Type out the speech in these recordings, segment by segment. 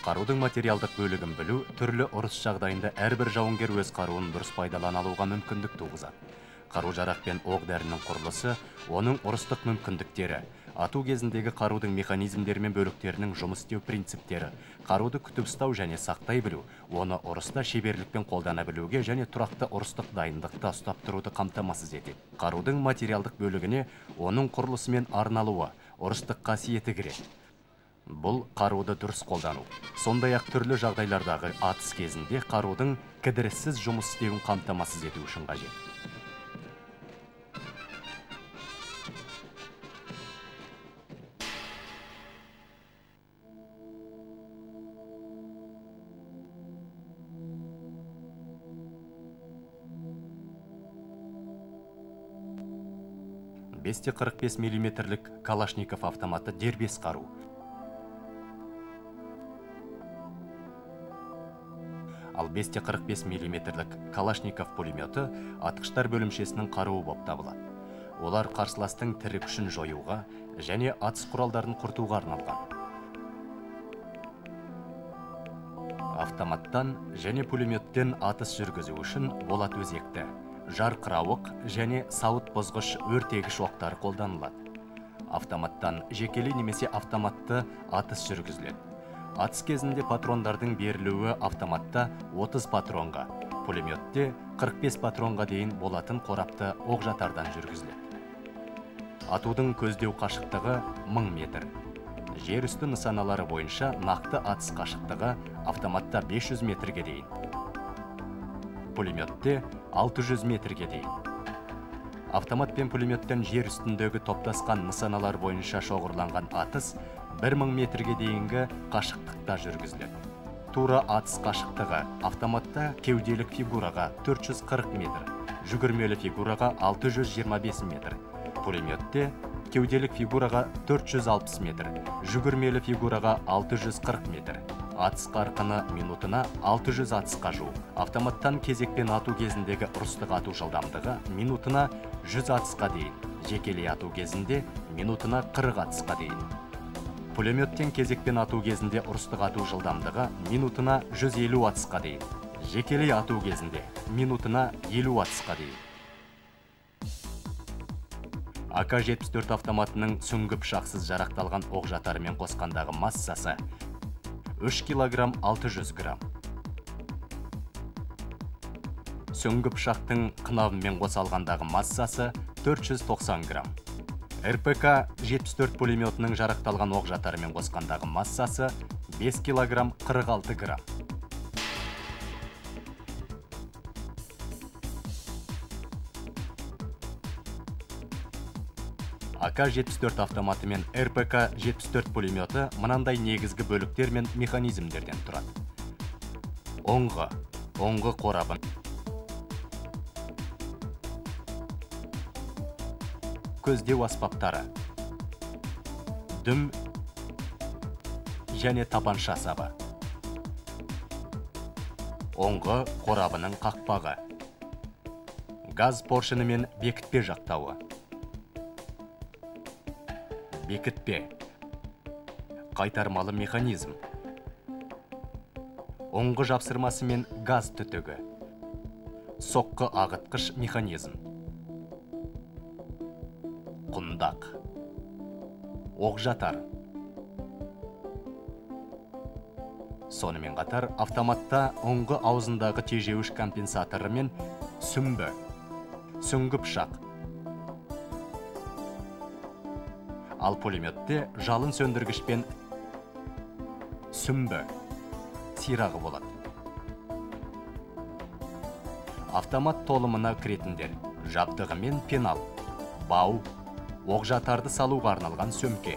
Қарудың материалдық бөлігін білу түрлі ұрыс жағдайында әрбір жауынгер өз қаруын дұрыс пайдалана алуға мүмкіндік туғызады. Қару-жарақ пен оқ-дәрінің құрылысы, оның ұрыстық мүмкіндіктері, ату кезіндегі қарудың механизмдері мен бөліктерінің жұмыс істеу принциптері, қаруды күтіп ұстау және сақтай білу, оны ұрыста шеберлікпен қолдана білуге және тұрақты ұрыстық дайындықта ұстап тұруды қамтамасыз етеді. Қарудың материалдық бөлігіне оның құрылысы мен арналуы, ұрыстық қасиеті кіреді. Бұл қаруды дұрыс қолдану. Сондай-ақ түрлі жағдайлардағы атыс кезінде қарудың кідіріссіз жұмыс істеуін қамтамасыз ету үшін қажет. Бесте 45 мм Калашников автоматы дербес қару. Ал 545 мм Калашников пулеметі атқыштар бөлімшесінің қаруы болып табылады. Олар қарсыластың тірі күшін жоюға және атыс құралдарын құртуға арналған. Автоматтан және пулеметтен атыс жүргізу үшін болат өзекті, жарқырауық және сауыт бозғыш өртегіш оқтары қолданылады. Автоматтан жекелей немесе автоматты атыс жүргізіледі. Атыс кезінде патрондардың берілуі автоматта 30 патронға, пулеметте 45 патронға дейін болатын қорапты оқ-жатардан жүргізіледі. Атудың көздеу қашықтығы 1000 метр. Жер үсті нысаналары бойынша нақты атыс қашықтығы автоматта 500 метрге дейін. Пулеметте 600 метрге дейін. Автомат пен пулеметтен жер үстіндегі топтасқан нысаналар бойынша шоғырланған атыс 1000 метрге дейінгі қашықтықта жүргізіледі. Тура атыс қашықтығы автоматта кеуделік фигураға 440 метр, жүгірмелі фигураға 625 метр, пулеметте кеуделік фигураға 460 метр, жүгірмелі фигураға 640 метр. Атыс қарқыны минутына 600 атысқа жуық. Автоматтан кезекпен ату кезіндегі ұрыстық ату жылдамдығы минутына 100 атысқа дейін. Жекелей ату кезінде минутына 40 атысқа дейін. Пулеметтен кезекпен ату кезінде ұрыстық ату жылдамдығы минутына 150 атысқа дейін. Жекелей ату кезінде минутына 50 атысқа дейін. АК-74 автоматының сүңгі пышақсыз жарақталған оқ-жатарымен қосқандағы массасы 3 кг 600 грамм. Сүңгі пышақтың қынабымен қосалғандағы массасы 490 грамм. РПК-74 пулеметінің жарақталған оқ-жатарымен қосқандағы массасы 5 кг 46 грамм. АК-74 автоматы мен РПК-74 пулеметі мынандай негізгі бөліктер мен механизмдерден тұрады. Оңғы қорабын, көздеу аспаптары, дүм және тапанша сабы, оңғы қорабының қақпағы, газ поршыны мен бекітпе жақтауы, бекітпе, қайтармалы механизм, оңғы жапсырмасы мен газ түтігі, соққы ағытқыш механизм, құндақ, оқ-жатар. Сонымен қатар автоматта оңғы аузындағы тежеуіш компенсаторы мен сүңгі пышақ. Ал пулеметте жалын сөндіргішпен сирағы болады. Автомат толымына кіретіндер жабдығы мен пенал, бау, оқ-жатарды салуға арналған сөмке.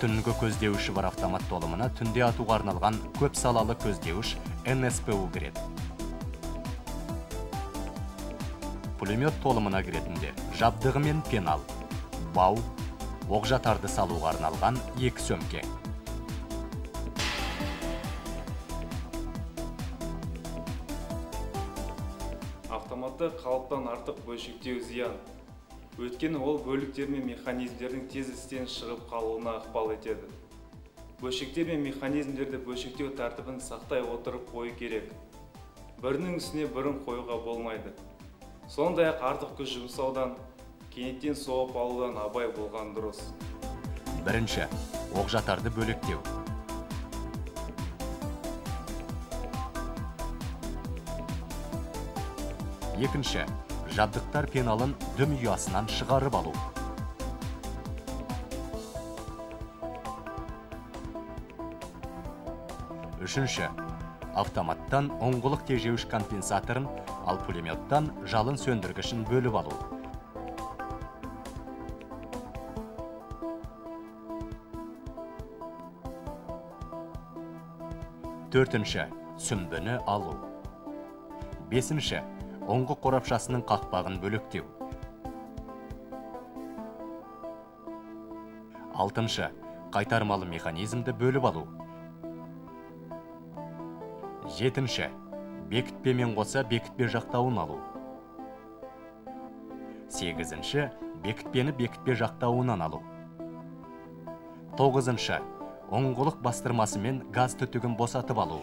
Түнгі көздеуіші бар автомат толымына түнде атуға арналған көп салалы көздеуіш НСПУ кіреді. Пулемет толымына кіретіндер жабдығы мен пенал, бау, оқ-жатарды салуға арналған 2 сөмке. Автоматты қалыптан артық бөлшектеу зиян. Өйткені ол бөліктер мен механизмдердің тез істен шығып қалуына ықпал етеді. бөлшектер мен механизмдерді бөлшектеу тәртібін сақтай отырып қою керек. Бірінің үстіне бірін қоюға болмайды. Сондай-ақ артық күш жұмсаудан, кенеттен соғып алудан абай болған дұрыс. Бірінші, оқжатарды бөлектеу. Екінші, жабдықтар пеналын дүм ұясынан шығарып алу. Үшінші, автоматтан оңғылық тежеуіш компенсаторын, ал пулеметтан жалын сөндіргішін бөліп алу. Төртінші, сүмбіні алу. Бесінші, оңғы қорапшасының қақпағын бөліктеу. Алтыншы, қайтармалы механизмді бөліп алу. Жетінші, бекітпемен қоса бекітпе жақтауын алу. Сегізінші, бекітпені бекітпе жақтауынан алу. Тоғызыншы, оңғылық бастырмасы мен газ түтігін босатып алу.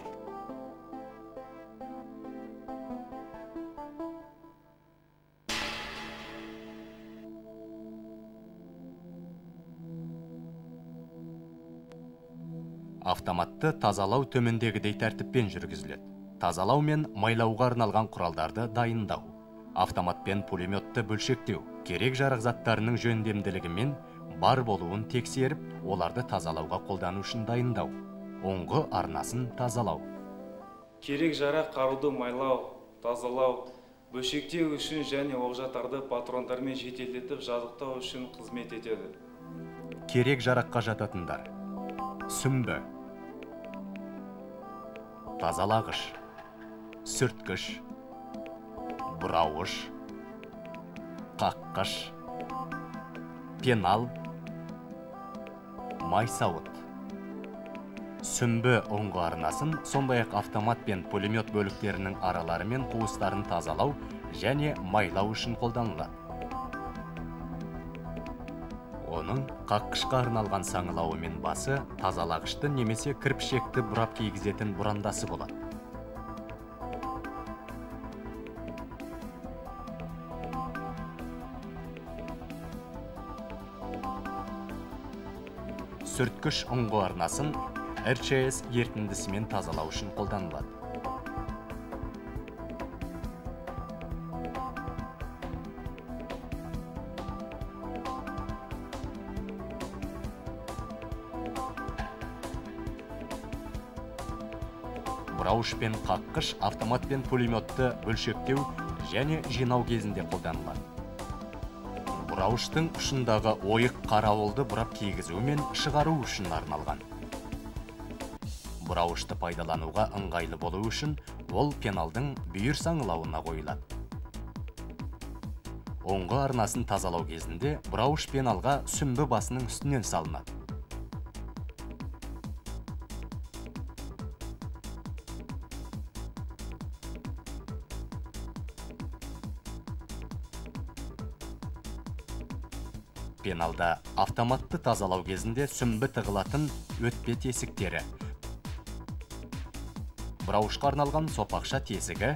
Автоматты тазалау төмендегідей тәртіппен жүргізіледі. Тазалау мен майлауға арналған құралдарды дайындау. Автоматпен пулеметті бөлшектеу. Керек жарық заттарының жөндемділігімен бар болуын тексеріп, оларды тазалауға қолдану үшін дайындау. Оңғы арнасын тазалау. Керек жарақ қаруды майлау, тазалау, бөлшектеу үшін және оқжатарды патрондармен жетелетіп жазықтау үшін қызмет етеді. Керек жараққа жататындар: сүмбі, тазалағыш, сүрткіш, бұрауыш, қаққыш, пенал, майсауыт. Сүмбі оңғы арнасын, сондай-ақ автомат пен пулемет бөліктерінің аралары мен қуыстарын тазалау және майлау үшін қолданылады. Оның қаққышқа арналған саңылауы мен басы тазалағышты немесе кірпішекті бұрап кигізетін бұрандасы болады. Сүрткіш оңғы арнасын РЧС ертіндісімен тазалау үшін қолданылады. Бұрауыш пен қаққыш автомат пен пулеметті бөлшектеу және жинау кезінде қолданылады. Бұрауыштың ұшындағы ойық қарауылды бұрап кигізу мен шығару үшін арналған. Бұрауышты пайдалануға ыңғайлы болу үшін ол пеналдың бүйір саңылауына қойылады. Оңғы арнасын тазалау кезінде бұрауыш пеналға сүмбі басының үстінен салынады. Пеналда автоматты тазалау кезінде сүмбі тығылатын өтпе тесіктері, бұрауышқа арналған сопақша тесігі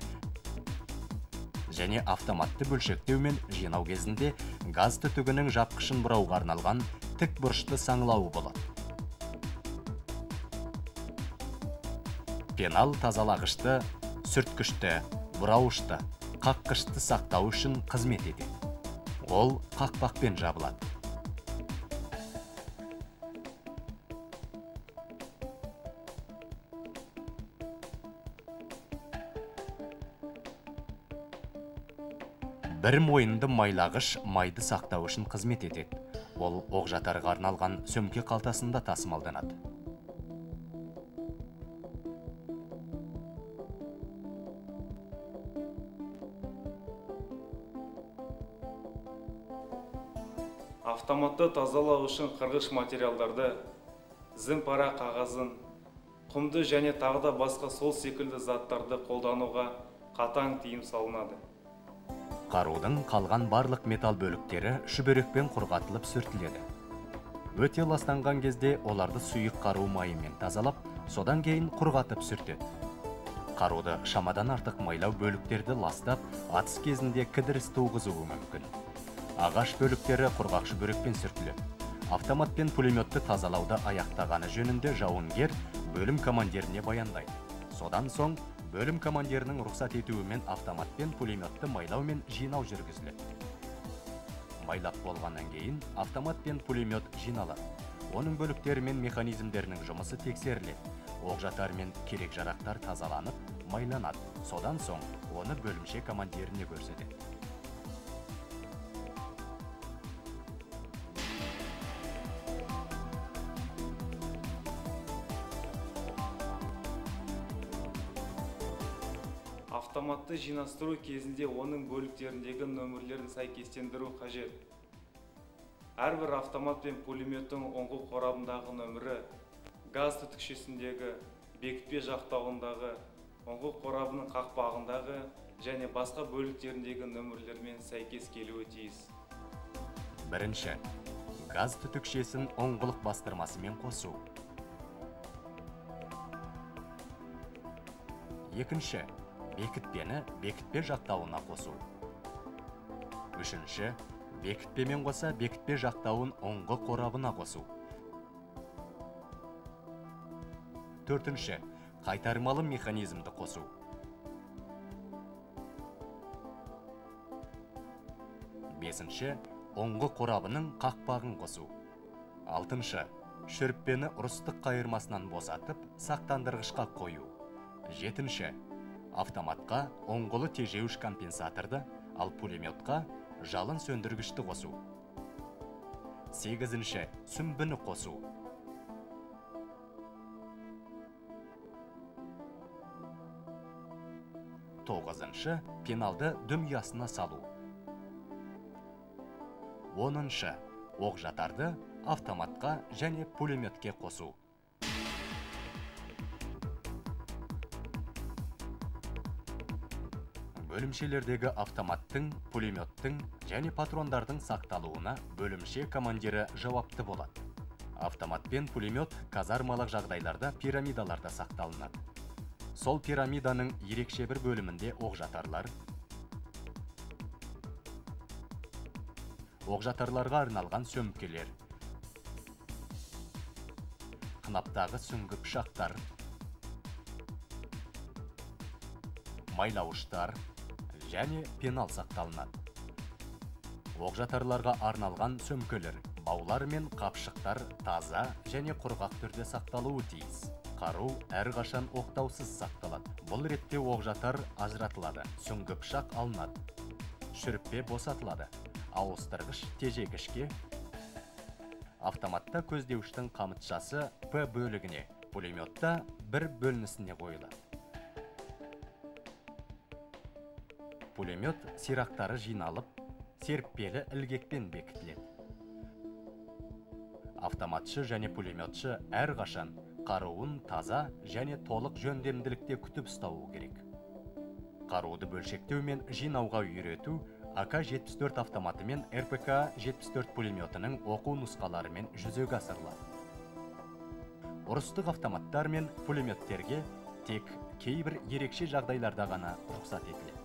және автоматты бөлшектеу мен жинау кезінде газ түтігінің жапқышын бұрауға арналған тік бұрышты саңылауы болады. Пенал тазалағышты, сүрткішті, бұрауышты, қаққышты сақтау үшін қызмет етеді. Ол қақпақпен жабылады. Бір мойынды майлағыш майды сақтау үшін қызмет етеді. Ол оқжатарға арналған сөмке қалтасында тасымалданады. Автоматты тазалау үшін қырғыш материалдарды, зімпара қағазын, құмды және тағда басқа сол секілді заттарды қолдануға қатаң тыйым салынады. Қарудың қалған барлық металл бөліктері шүберекпен құрғатылып сүртіледі. Өте ластанған кезде оларды сұйық қару майымен тазалап, содан кейін құрғатып сүртеді. Қаруды шамадан артық майлау бөліктерді ластап, атыс кезінде кідіріс туғызуы мүмкін. Ағаш бөліктері құрғақ шүберекпен сүртіледі. Автомат пен пулеметті тазалауды аяқтағаны жөнінде жауынгер бөлім командиріне баяндайды. Содан соң бөлім командирінің рұқсат етуімен автомат пен пулеметті майлау мен жинау жүргізіледі. Майлап болғаннан кейін автомат пен пулемет жиналады. Оның бөліктері мен механизмдерінің жұмысы тексеріледі. Оқ-жатар мен керек жарақтар тазаланып, майланады. Содан соң оны бөлімше командиріне көрсетеді. Автоматты жинастыру кезінде оның бөліктеріндегі нөмірлерін сәйкестендіру қажет. Әрбір автомат пен пулеметтің оңғы қорабындағы нөмірі, газ түтікшесіндегі, бекітпе жақтауындағы, оңғы қорабының қақпағындағы және басқа бөліктеріндегі нөмірлермен сәйкес келуі тиіс. Бірінші, газ түтікшесін оңғылық бастырмасымен қосу. Екінші, бекітпені бекітпе жақтауына қосу. Үшінші, бекітпемен қоса бекітпе жақтауын оңғы қорабына қосу. Төртінші, қайтармалы механизмді қосу. Бесінші, оңғы қорабының қақпағын қосу. Алтыншы, шүріппені ұрыстық қайырмасынан босатып, сақтандырғышқа қою. Жетінші, автоматқа оңғылы тежеуіш компенсаторды, ал пулеметқа жалын сөндіргішті қосу. Сегізінші, сүмбіні қосу. Тоғызыншы, пеналды дүм ұясына салу. Оныншы, оқ-жатарды автоматқа және пулеметке қосу. Бөлімшелердегі автоматтың, пулеметтің және патрондардың сақталуына бөлімше командирі жауапты болады. Автомат пен пулемет казармалық жағдайларда пирамидаларда сақталынады. Сол пирамиданың ерекше бір бөлімінде оқ-жатарлар, оқ-жатарларға арналған сөмкелер, қынаптағы сүңгі пышақтар, майлауыштар және пенал сақталынады. Оқ-жатарларға арналған сөмкелер, баулар мен қапшықтар таза және құрғақ түрде сақталуы тиіс. Қару әрқашан оқтаусыз сақталады. Бұл ретте оқ-жатар ажыратылады, сүңгі пышақ алынады, шүріппе босатылады, ауыстырғыш тежегішке, автоматта көздеуіштің қамытшасы П бөлігіне, пулеметта бір бөлінісіне қойылады. Пулемет сирақтары жиналып, серіппелі ілгекпен бекітіледі. Автоматшы және пулеметші әрқашан қаруын таза және толық жөндемділікте күтіп ұстауы керек. Қаруды бөлшектеу мен жинауға үйрету АК-74 автоматы мен РПК-74 пулеметінің оқу нұсқаларымен жүзеге асырылады. Ұрыстық автоматтар мен пулеметтерге тек кейбір ерекше жағдайларда ғана рұқсат етіледі.